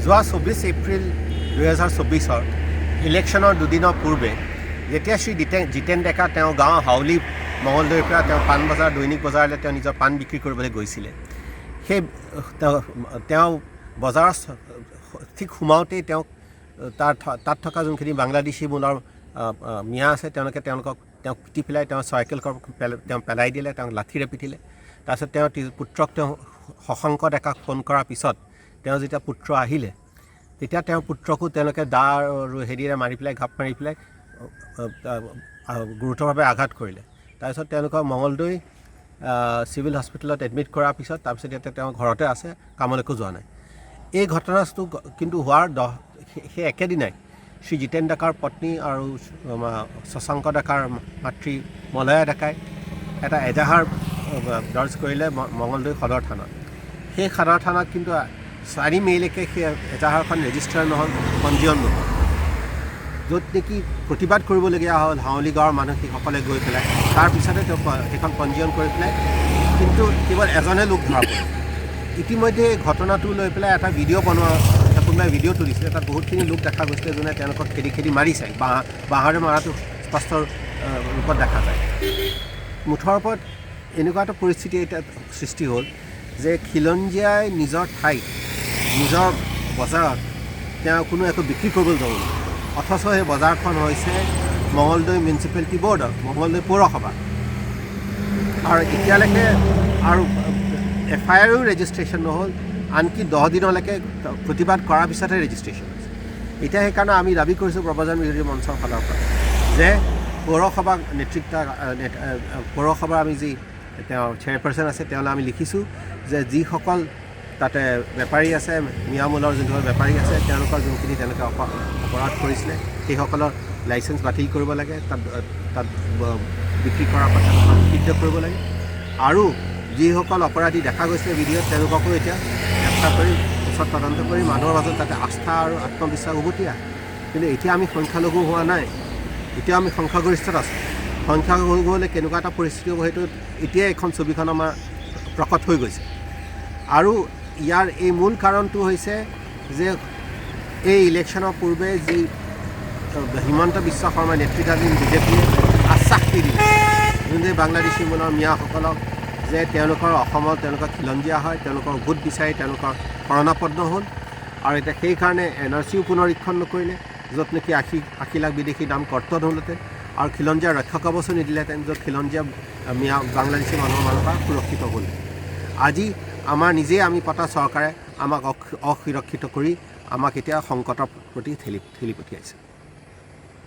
যোৱা 24 এপ্ৰিল 2024 ইলেকশ্যনৰ দুদিনৰ পূৰ্বে যেতিয়া শ্ৰী জিতেন ডেকা তেওঁ গাঁৱৰ হাউলি মঙলদৈৰ পৰা তেওঁ পাণ বজাৰ দৈনিক বজাৰলৈ তেওঁ নিজৰ পাণ বিক্ৰী কৰিবলৈ গৈছিলে। সেই তেওঁ বজাৰত ঠিক সোমাওঁতেই তেওঁক তাত থকা যোনখিনি বাংলাদেশী মূলৰ মিয়া আছে তেওঁলোকক পিটি পেলাই তেওঁ চাইকেলখন তেওঁ পেলাই দিলে, তেওঁক লাঠিৰে পিটিলে। তাৰপিছত তেওঁ পুত্ৰক তেওঁ শশাংক ডেকাক ফোন কৰাৰ পিছত তেওঁ যেতিয়া পুত্ৰ আহিলে তেতিয়া তেওঁৰ পুত্ৰকো তেওঁলোকে দা আৰু হেৰিৰে মাৰি পেলাই ঘাপ মাৰি পেলাই গুৰুতৰভাৱে আঘাত কৰিলে। তাৰপিছত তেওঁলোকক মঙলদৈ চিভিল হস্পিটেলত এডমিট কৰাৰ পিছত তাৰপিছত এতিয়া তেওঁ ঘৰতে আছে, কামলৈকো যোৱা নাই। এই ঘটনাটো কিন্তু হোৱাৰ সেই একেদিনাই শ্ৰী জিতেন ডেকাৰ পত্নী আৰু শশাংক ডেকাৰ মাতৃ মলয়া ডেকাই এটা এজাহাৰ দৰ্জ কৰিলে মঙলদৈ সদৰ থানাত। সেই সদৰ থানাত কিন্তু 4 মে'লৈকে সেই এজাহাৰখন ৰেজিষ্টাৰ নহ'ল, পঞ্জীয়ন নহ'ল। য'ত নেকি প্ৰতিবাদ কৰিবলগীয়া হ'ল হাউলি গাঁৱৰ মানুহসকলে গৈ পেলাই, তাৰপিছতে তেওঁ সেইখন পঞ্জীয়ন কৰি পেলাই কিন্তু কেৱল এজনে লোক ধৰা পৰিল। ইতিমধ্যে এই ঘটনাটো লৈ পেলাই এটা ভিডিঅ' বনোৱা, কোনোবাই ভিডিঅ' তুলিছিলে, তাত বহুতখিনি লোক দেখা গৈছিলে যোনে তেওঁলোকক খেদি মাৰিছে, বাঁহেৰে মাৰাটো স্পষ্ট ৰূপত দেখা যায়। মুঠৰ ওপৰত এনেকুৱা এটা পৰিস্থিতি এতিয়া সৃষ্টি হ'ল যে খিলঞ্জীয়াই নিজৰ ঠাইত নিজৰ বজাৰত তেওঁ কোনো একো বিক্ৰী কৰিবলৈ যাব নোৱাৰে, অথচ সেই বজাৰখন হৈছে মঙলদৈ মিউনিচিপেলিটি বৰ্ডৰ, মঙলদৈ পৌৰসভা। আৰু এতিয়ালৈকে আৰু FIR ৰেজিষ্ট্ৰেশ্যন নহ'ল, আনকি 10 দিনলৈকে প্ৰতিবাদ কৰাৰ পিছতহে ৰেজিষ্ট্ৰেশ্যন হৈছে। এতিয়া সেইকাৰণে আমি দাবী কৰিছোঁ প্ৰব্ৰজন বিৰোধী মঞ্চৰ ফালৰ পৰা যে পৌৰসভা পৌৰসভাৰ আমি যি তেওঁ চেয়াৰপাৰ্চন আছে তেওঁলৈ আমি লিখিছোঁ যে যিসকল তাতে বেপাৰী আছে, মিয়ামূলৰ যোনসকল বেপাৰী আছে, তেওঁলোকৰ যোনখিনি তেওঁলোকে অপৰাধ কৰিছিলে সেইসকলৰ লাইচেঞ্চ বাতিল কৰিব লাগে, তাত বিক্ৰী কৰাৰ কথা নিষিদ্ধ কৰিব লাগে। আৰু যিসকল অপৰাধী দেখা গৈছে ভিডিঅ'ত তেওঁলোককো এতিয়া গ্ৰেপ্তাৰ কৰি ওচৰত তদন্ত কৰি মানুহৰ মাজত তাতে আস্থা আৰু আত্মবিশ্বাস উভতি আহে। কিন্তু এতিয়া আমি সংখ্যালঘু হোৱা নাই, এতিয়া আমি সংখ্যাগৰিষ্ঠত আছোঁ। সংখ্যালঘু হ'লে কেনেকুৱা এটা পৰিস্থিতি হ'ব সেইটো এতিয়াই এখন ছবিখন আমাৰ প্ৰকট হৈ গৈছে। আৰু ইয়াৰ এই মূল কাৰণটো হৈছে যে এই ইলেকশ্যনৰ পূৰ্বে যি হিমন্ত বিশ্ব শৰ্মা নেতৃত্বাধীন বিজেপিয়ে আশ্বাস দি দিলে যোনটো বাংলাদেশী মূলৰ মিয়াসকলক যে তেওঁলোকৰ অসমত তেওঁলোকৰ খিলঞ্জীয়া হয়, তেওঁলোকৰ ভোট বিচাৰি তেওঁলোকৰ শৰণাপন্ন হ'ল। আৰু এতিয়া সেইকাৰণে NRCও পুনৰীক্ষণ নকৰিলে, য'ত নেকি 80 লাখ বিদেশী নাম কৰ্তন হ'লহেঁতেন, আৰু খিলঞ্জীয়া ৰক্ষা কৱচো নিদিলেহেঁতেন, য'ত খিলঞ্জীয়া মিয়া বাংলাদেশী মানুহৰ পৰা সুৰক্ষিত হ'ল। আজি আমাৰ নিজেই আমি পতা চৰকাৰে আমাক অসুৰক্ষিত কৰি আমাক এতিয়া সংকটৰ প্ৰতি ঠেলি পঠিয়াইছে।